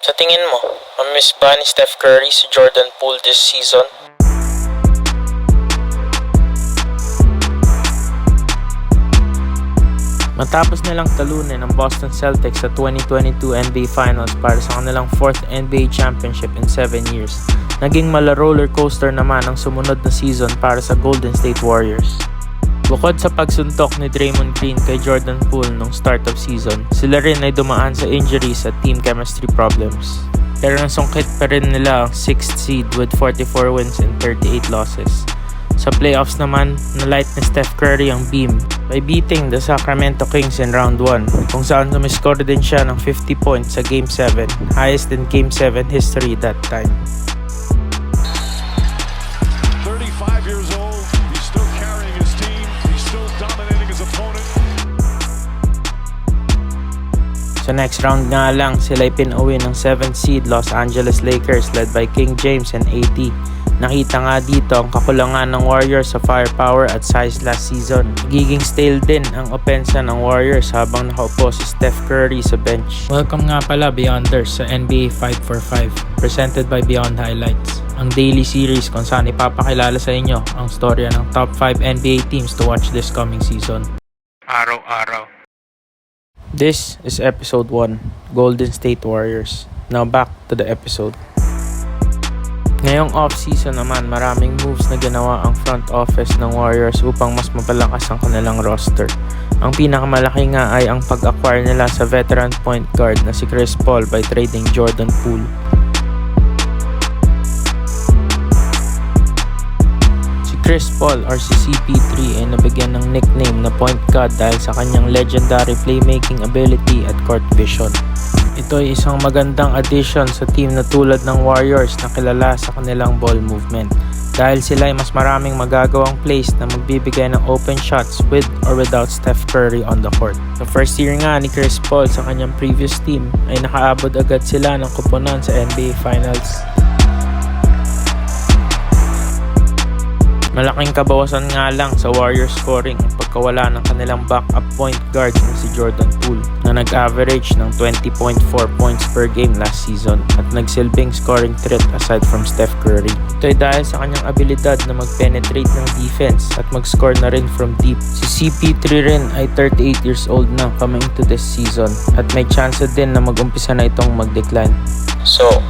Sa tingin mo, mamiss ba ni Steph Curry si Jordan Poole this season? Matapos nilang talunin ang Boston Celtics sa 2022 NBA Finals para sa kanilang 4th NBA Championship in 7 years, naging roller coaster naman ang sumunod na season para sa Golden State Warriors. Bukod sa pagsuntok ni Draymond Green kay Jordan Poole nung start of season, sila rin ay dumaan sa injuries at team chemistry problems. Pero nasungkit pa rin nila ang 6th seed with 44 wins and 38 losses. Sa playoffs naman, nalight ni Steph Curry ang beam by beating the Sacramento Kings in round 1, kung saan sumiscore din siya ng 50 points sa Game 7, highest in Game 7 history that time. 35 years old, he's still carrying his team, he's still dominating his opponent. Sa next round nga lang, sila'y pinauwi ng 7th seed Los Angeles Lakers led by King James and AD. Nakita nga dito ang kakulangan ng Warriors sa firepower at size last season. Nagiging stale din ang opensa ng Warriors habang nakaupo si Steph Curry sa bench. Welcome nga pala Beyonders sa NBA 545, presented by Beyond Highlights, ang daily series kung saan ipapakilala sa inyo ang storya ng top 5 NBA teams to watch this coming season. Araw-araw. This is episode 1, Golden State Warriors. Now back to the episode. Ngayong off-season naman, maraming moves na ginawa ang front office ng Warriors upang mas mapalakas ang kanilang roster. Ang pinakamalaki nga ay ang pag-acquire nila sa veteran point guard na si Chris Paul by trading Jordan Poole. Si Chris Paul or si CP3 ay nabigyan ng nickname na point guard dahil sa kanyang legendary playmaking ability at court vision. Ito ay isang magandang addition sa team na tulad ng Warriors na kilala sa kanilang ball movement dahil sila ay mas maraming magagawang plays na magbibigay ng open shots with or without Steph Curry on the court. Sa first year nga ni Chris Paul sa kanyang previous team ay nakaabot agad sila ng koponan sa NBA Finals. Malaking kabawasan nga lang sa Warriors scoring ang pagkawala ng kanilang backup point guard na si Jordan Poole na nag-average ng 20.4 points per game last season at nagsilbing scoring threat aside from Steph Curry. Ito ay dahil sa kanyang abilidad na mag-penetrate ng defense at mag-score na rin from deep. Si CP3 rin ay 38 years old na coming to this season at may chance din na mag-umpisa na itong mag-decline. So,